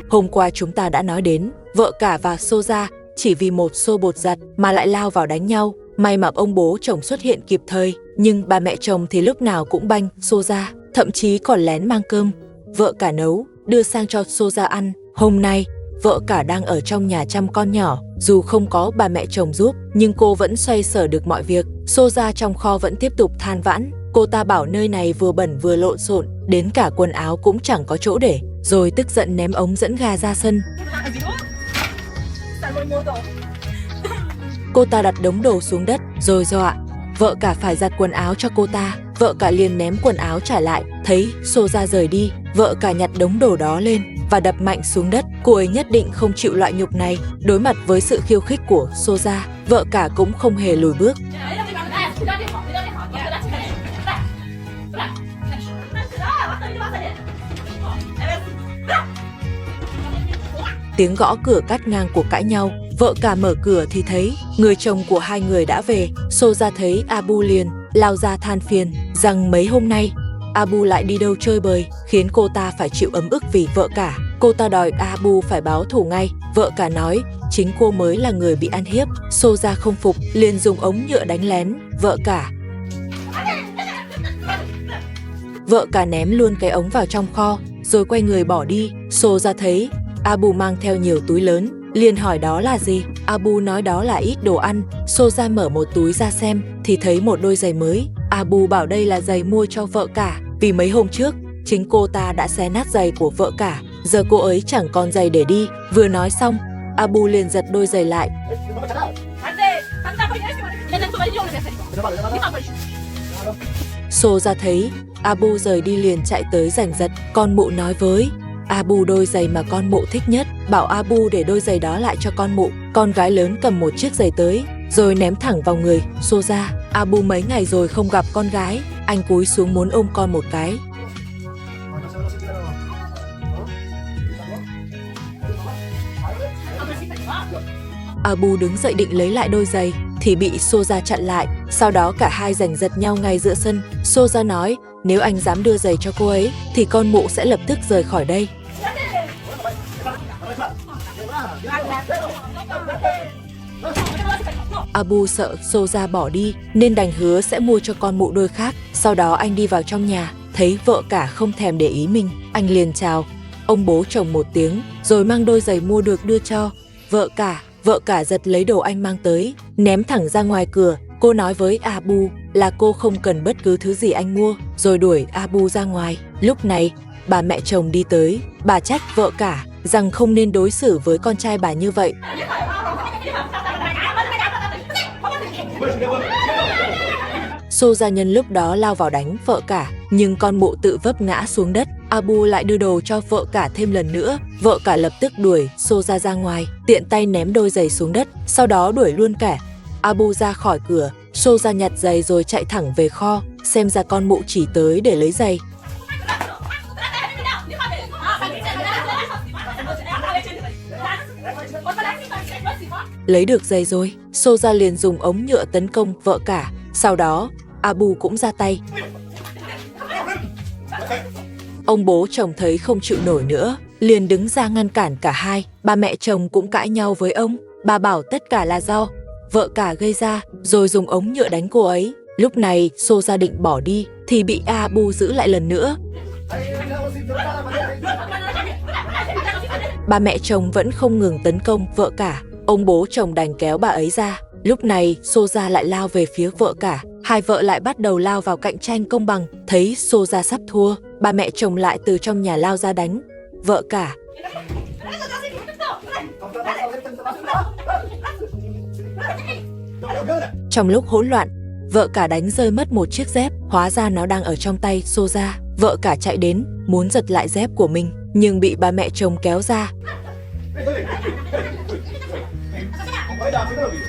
Hôm qua chúng ta đã nói đến, vợ cả và Soja chỉ vì một xô bột giặt mà lại lao vào đánh nhau. May mà ông bố chồng xuất hiện kịp thời, nhưng bà mẹ chồng thì lúc nào cũng banh Soja, thậm chí còn lén mang cơm vợ cả nấu đưa sang cho Soja ăn. Hôm nay vợ cả đang ở trong nhà chăm con nhỏ, dù không có bà mẹ chồng giúp, nhưng cô vẫn xoay sở được mọi việc. Soja trong kho vẫn tiếp tục than vãn, cô ta bảo nơi này vừa bẩn vừa lộn xộn, đến cả quần áo cũng chẳng có chỗ để, rồi tức giận ném ống dẫn ga ra sân. Cô ta đặt đống đồ xuống đất rồi dọa vợ cả phải giặt quần áo cho cô ta. Vợ cả liền ném quần áo trả lại. Thấy Soja rời đi, vợ cả nhặt đống đồ đó lên và đập mạnh xuống đất. Cô ấy nhất định không chịu loại nhục này. Đối mặt với sự khiêu khích của Soja, vợ cả cũng không hề lùi bước. Tiếng gõ cửa cắt ngang cuộc cãi nhau. Vợ cả mở cửa thì thấy người chồng của hai người đã về. Soja thấy Abu liền lao ra than phiền rằng mấy hôm nay Abu lại đi đâu chơi bời, khiến cô ta phải chịu ấm ức vì vợ cả. Cô ta đòi Abu phải báo thù ngay. Vợ cả nói chính cô mới là người bị ăn hiếp. Soja không phục, liền dùng ống nhựa đánh lén vợ cả. Vợ cả ném luôn cái ống vào trong kho, rồi quay người bỏ đi. Soja thấy Abu mang theo nhiều túi lớn, liền hỏi đó là gì. Abu nói đó là ít đồ ăn. Soja mở một túi ra xem thì thấy một đôi giày mới. Abu bảo đây là giày mua cho vợ cả, vì mấy hôm trước chính cô ta đã xé nát giày của vợ cả, giờ cô ấy chẳng còn giày để đi. Vừa nói xong, Abu liền giật đôi giày lại. Soja thấy Abu rời đi liền chạy tới giành giật. Con mụ nói với Abu đôi giày mà con mụ thích nhất, bảo Abu để đôi giày đó lại cho con mụ. Con gái lớn cầm một chiếc giày tới, rồi ném thẳng vào người Soja. Abu mấy ngày rồi không gặp con gái, anh cúi xuống muốn ôm con một cái. Abu đứng dậy định lấy lại đôi giày thì bị Soja chặn lại. Sau đó cả hai giành giật nhau ngay giữa sân. Soja nói nếu anh dám đưa giày cho cô ấy thì con mụ sẽ lập tức rời khỏi đây. Abu sợ Soja bỏ đi nên đành hứa sẽ mua cho con mụ đôi khác. Sau đó anh đi vào trong nhà, thấy vợ cả không thèm để ý mình, anh liền chào ông bố chồng một tiếng rồi mang đôi giày mua được đưa cho vợ cả. Vợ cả giật lấy đồ anh mang tới, ném thẳng ra ngoài cửa. Cô nói với Abu là cô không cần bất cứ thứ gì anh mua, rồi đuổi Abu ra ngoài. Lúc này, bà mẹ chồng đi tới, bà trách vợ cả rằng không nên đối xử với con trai bà như vậy. Soja nhân lúc đó lao vào đánh vợ cả, nhưng con mụ tự vấp ngã xuống đất. Abu lại đưa đồ cho vợ cả thêm lần nữa. Vợ cả lập tức đuổi Soja ra ngoài, tiện tay ném đôi giày xuống đất, sau đó đuổi luôn cả Abu ra khỏi cửa. Soja nhặt giày rồi chạy thẳng về kho, xem ra con mụ chỉ tới để lấy giày. Lấy được giày rồi, Soja liền dùng ống nhựa tấn công vợ cả. Sau đó, Abu cũng ra tay. Ông bố chồng thấy không chịu nổi nữa, liền đứng ra ngăn cản cả hai. Bà mẹ chồng cũng cãi nhau với ông. Bà bảo tất cả là do vợ cả gây ra, rồi dùng ống nhựa đánh cô ấy. Lúc này, Soja định bỏ đi, thì bị Abu giữ lại lần nữa. Bà mẹ chồng vẫn không ngừng tấn công vợ cả. Ông bố chồng đành kéo bà ấy ra. Lúc này, Soja lại lao về phía vợ cả. Hai vợ lại bắt đầu lao vào cạnh tranh công bằng. Thấy Soja sắp thua, bà mẹ chồng lại từ trong nhà lao ra đánh vợ cả. Trong lúc hỗn loạn, vợ cả đánh rơi mất một chiếc dép. Hóa ra nó đang ở trong tay Soja. Vợ cả chạy đến, muốn giật lại dép của mình, nhưng bị bà mẹ chồng kéo ra.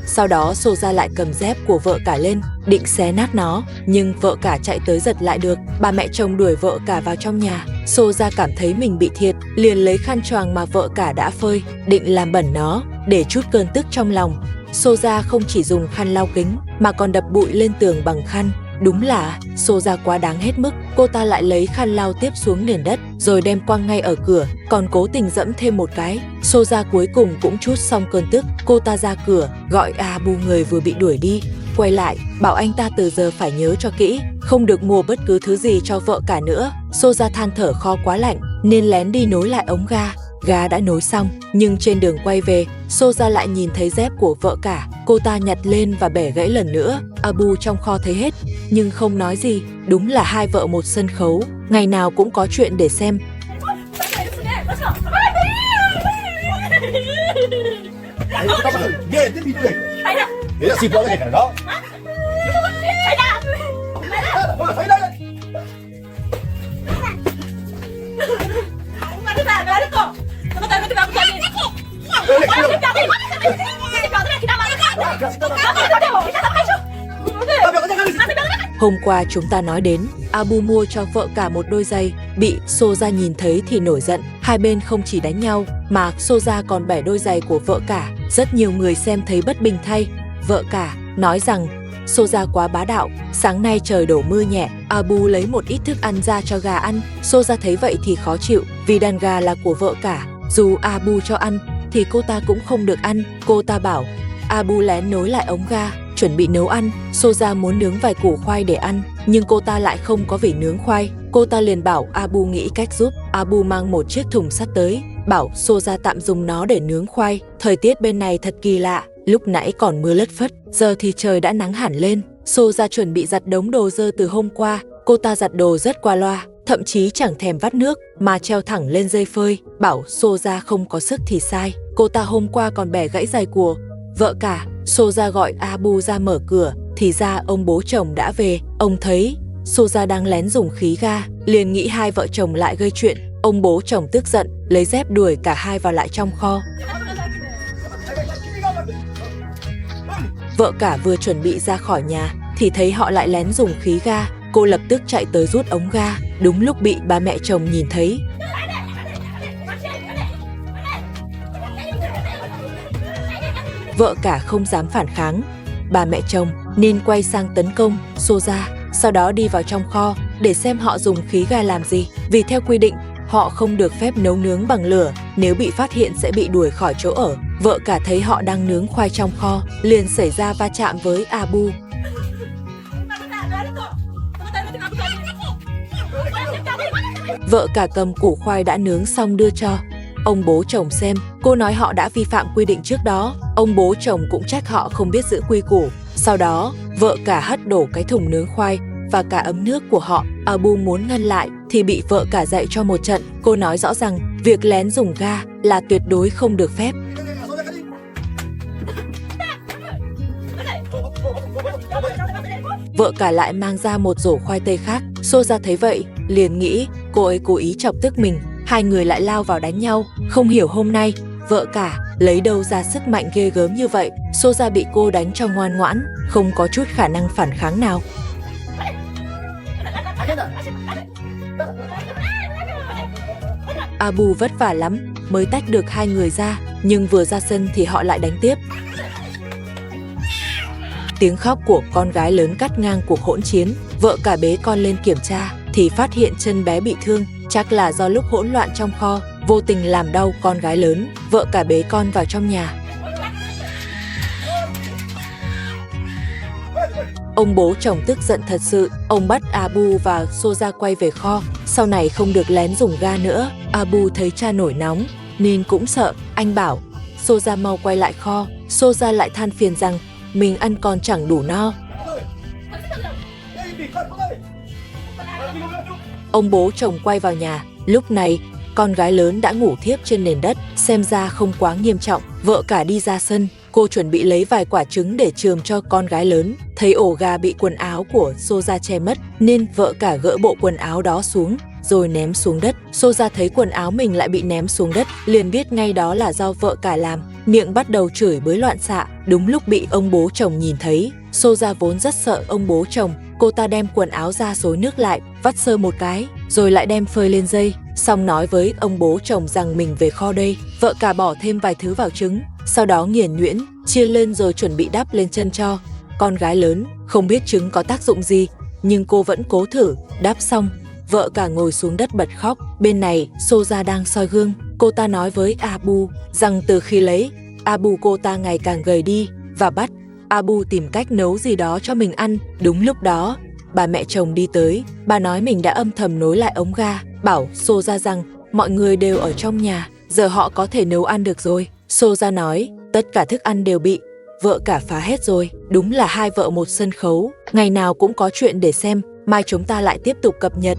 Sau đó Soja lại cầm dép của vợ cả lên, định xé nát nó, nhưng vợ cả chạy tới giật lại được. Bà mẹ chồng đuổi vợ cả vào trong nhà. Soja cảm thấy mình bị thiệt, liền lấy khăn choàng mà vợ cả đã phơi, định làm bẩn nó để trút cơn tức trong lòng. Soja không chỉ dùng khăn lau kính mà còn đập bụi lên tường bằng khăn. Đúng là Soja quá đáng hết mức. Cô ta lại lấy khăn lau tiếp xuống nền đất, rồi đem quăng ngay ở cửa, còn cố tình dẫm thêm một cái. Soja cuối cùng cũng trút xong cơn tức. Cô ta ra cửa, gọi Abu, người vừa bị đuổi đi, quay lại, bảo anh ta từ giờ phải nhớ cho kỹ, không được mua bất cứ thứ gì cho vợ cả nữa. Soja than thở kho quá lạnh, nên lén đi nối lại ống ga. Ga đã nối xong, nhưng trên đường quay về, Soja lại nhìn thấy dép của vợ cả. Cô ta nhặt lên và bẻ gãy lần nữa. Abu trong kho thấy hết, nhưng không nói gì. Đúng là hai vợ một sân khấu, ngày nào cũng có chuyện để xem. Hôm qua chúng ta nói đến, Abu mua cho vợ cả một đôi giày, bị Soja nhìn thấy thì nổi giận. Hai bên không chỉ đánh nhau, mà Soja còn bẻ đôi giày của vợ cả. Rất nhiều người xem thấy bất bình thay. Vợ cả nói rằng Soja quá bá đạo. Sáng nay trời đổ mưa nhẹ, Abu lấy một ít thức ăn ra cho gà ăn. Soja thấy vậy thì khó chịu, vì đàn gà là của vợ cả. Dù Abu cho ăn, thì cô ta cũng không được ăn. Cô ta bảo Abu lén nối lại ống ga, chuẩn bị nấu ăn. Soja muốn nướng vài củ khoai để ăn, nhưng cô ta lại không có vỉ nướng khoai. Cô ta liền bảo Abu nghĩ cách giúp. Abu mang một chiếc thùng sắt tới, bảo Soja tạm dùng nó để nướng khoai. Thời tiết bên này thật kỳ lạ, lúc nãy còn mưa lất phất, giờ thì trời đã nắng hẳn lên. Soja chuẩn bị giặt đống đồ dơ từ hôm qua. Cô ta giặt đồ rất qua loa, thậm chí chẳng thèm vắt nước mà treo thẳng lên dây phơi. Bảo Soja không có sức thì sai. Cô ta hôm qua còn bẻ gãy giày của vợ cả. Soja gọi Abu ra mở cửa, thì ra ông bố chồng đã về. Ông thấy Soja đang lén dùng khí ga, liền nghĩ hai vợ chồng lại gây chuyện. Ông bố chồng tức giận, lấy dép đuổi cả hai vào lại trong kho. Vợ cả vừa chuẩn bị ra khỏi nhà thì thấy họ lại lén dùng khí ga. Cô lập tức chạy tới rút ống ga, đúng lúc bị ba mẹ chồng nhìn thấy. Vợ cả không dám phản kháng ba mẹ chồng nên quay sang tấn công Soja, sau đó đi vào trong kho để xem họ dùng khí ga làm gì. Vì theo quy định, họ không được phép nấu nướng bằng lửa, nếu bị phát hiện sẽ bị đuổi khỏi chỗ ở. Vợ cả thấy họ đang nướng khoai trong kho, liền xảy ra va chạm với Abu. Vợ cả cầm củ khoai đã nướng xong đưa cho ông bố chồng xem. Cô nói họ đã vi phạm quy định trước đó. Ông bố chồng cũng trách họ không biết giữ quy củ. Sau đó, vợ cả hất đổ cái thùng nướng khoai và cả ấm nước của họ. Abu muốn ngăn lại thì bị vợ cả dạy cho một trận. Cô nói rõ rằng việc lén dùng ga là tuyệt đối không được phép. Vợ cả lại mang ra một rổ khoai tây khác. Soja thấy vậy, liền nghĩ cô ấy cố ý chọc tức mình. Hai người lại lao vào đánh nhau. Không hiểu hôm nay, vợ cả lấy đâu ra sức mạnh ghê gớm như vậy. Soja bị cô đánh cho ngoan ngoãn, không có chút khả năng phản kháng nào. Abu vất vả lắm mới tách được hai người ra, nhưng vừa ra sân thì họ lại đánh tiếp. Tiếng khóc của con gái lớn cắt ngang cuộc hỗn chiến. Vợ cả bế con lên kiểm tra thì phát hiện chân bé bị thương, chắc là do lúc hỗn loạn trong kho vô tình làm đau con gái lớn. Vợ cả bế con vào trong nhà. Ông bố chồng tức giận thật sự, ông bắt Abu và Soja quay về kho, sau này không được lén dùng ga nữa. Abu thấy cha nổi nóng nên cũng sợ, anh bảo Soja mau quay lại kho. Soja lại than phiền rằng mình ăn còn chẳng đủ no. Ông bố chồng quay vào nhà, lúc này con gái lớn đã ngủ thiếp trên nền đất, xem ra không quá nghiêm trọng. Vợ cả đi ra sân, cô chuẩn bị lấy vài quả trứng để chườm cho con gái lớn. Thấy ổ gà bị quần áo của Soja che mất nên vợ cả gỡ bộ quần áo đó xuống rồi ném xuống đất. Soja thấy quần áo mình lại bị ném xuống đất, liền biết ngay đó là do vợ cả làm, miệng bắt đầu chửi bới loạn xạ. Đúng lúc bị ông bố chồng nhìn thấy, Soja vốn rất sợ ông bố chồng, cô ta đem quần áo ra xối nước lại, vắt sơ một cái, rồi lại đem phơi lên dây, xong nói với ông bố chồng rằng mình về kho đây. Vợ cả bỏ thêm vài thứ vào trứng, sau đó nghiền nhuyễn, chia lên rồi chuẩn bị đắp lên chân cho con gái lớn. Không biết trứng có tác dụng gì, nhưng cô vẫn cố thử. Đáp xong, vợ cả ngồi xuống đất bật khóc. Bên này, Soja đang soi gương. Cô ta nói với Abu rằng từ khi lấy Abu cô ta ngày càng gầy đi và bắt Abu tìm cách nấu gì đó cho mình ăn. Đúng lúc đó, bà mẹ chồng đi tới. Bà nói mình đã âm thầm nối lại ống ga, bảo Soja rằng mọi người đều ở trong nhà, giờ họ có thể nấu ăn được rồi. Soja nói tất cả thức ăn đều bị vợ cả phá hết rồi. Đúng là hai vợ một sân khấu, ngày nào cũng có chuyện để xem. Mai chúng ta lại tiếp tục cập nhật.